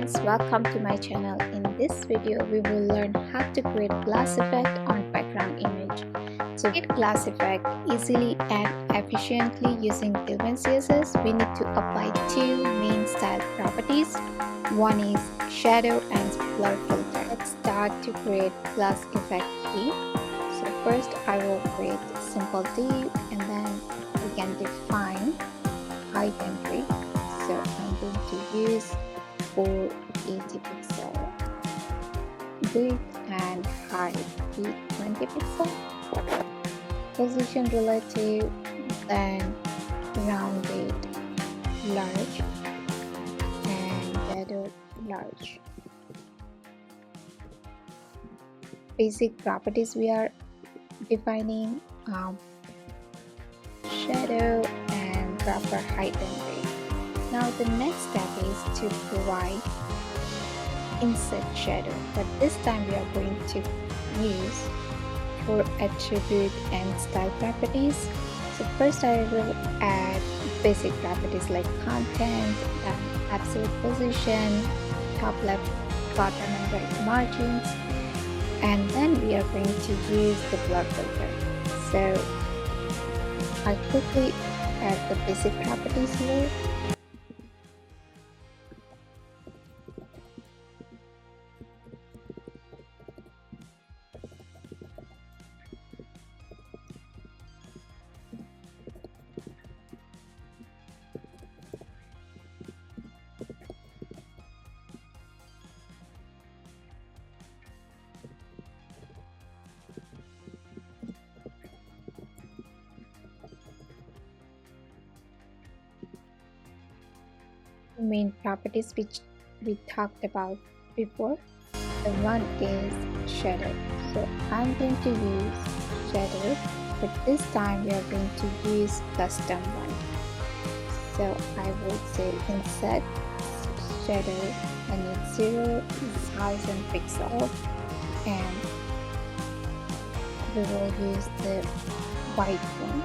friends, welcome to my channel. In this video we will learn how to create glass effect on background image. To create glass effect easily and efficiently using Tailwind CSS, we need to apply two main style properties. One is shadow and blur filter. Let's start to create glass effect div. So first I will create a simple div and then we can define height and width. So I'm going to use 480 pixel width and height be 20 pixel. Position relative, then rounded large and shadow large. Basic properties we are defining shadow and proper height and width. Now the next step is to provide insert shadow, but this time we are going to use for attribute and style properties. So first I will add basic properties like content, absolute position, top left, bottom and right margins, and then we are going to use the blur filter. So I quickly add the basic properties here. Main properties which we talked about before. The one is shadow. So I'm going to use shadow, but this time we are going to use custom one. So I will say insert shadow and it's 0,000 pixel, and we will use the white one.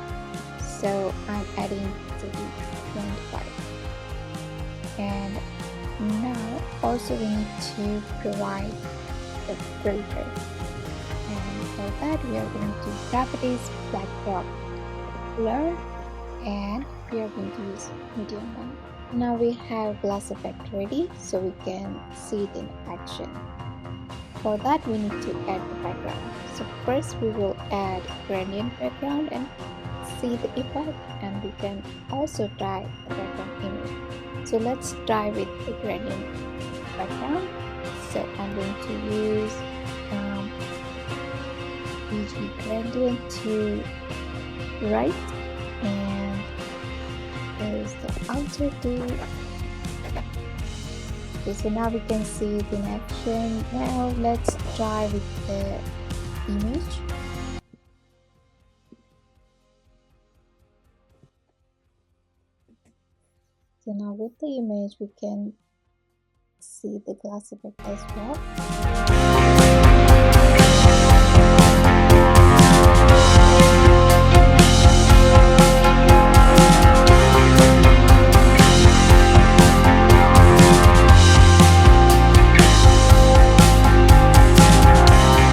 So I'm adding to the 25. And now also we need to provide the filter, and for that we are going to properties backdrop blur, and we are going to use medium one. Now we have glass effect ready, so we can see it in action. For that we need to add the background. So first we will add gradient background and see the effect, and we can also try the background image. So let's try with the gradient background. So I'm going to use bg gradient to right, and there's the outer div. Okay, so now we can see it in action. Now let's try with the image. So now with the image we can see the glass effect as well.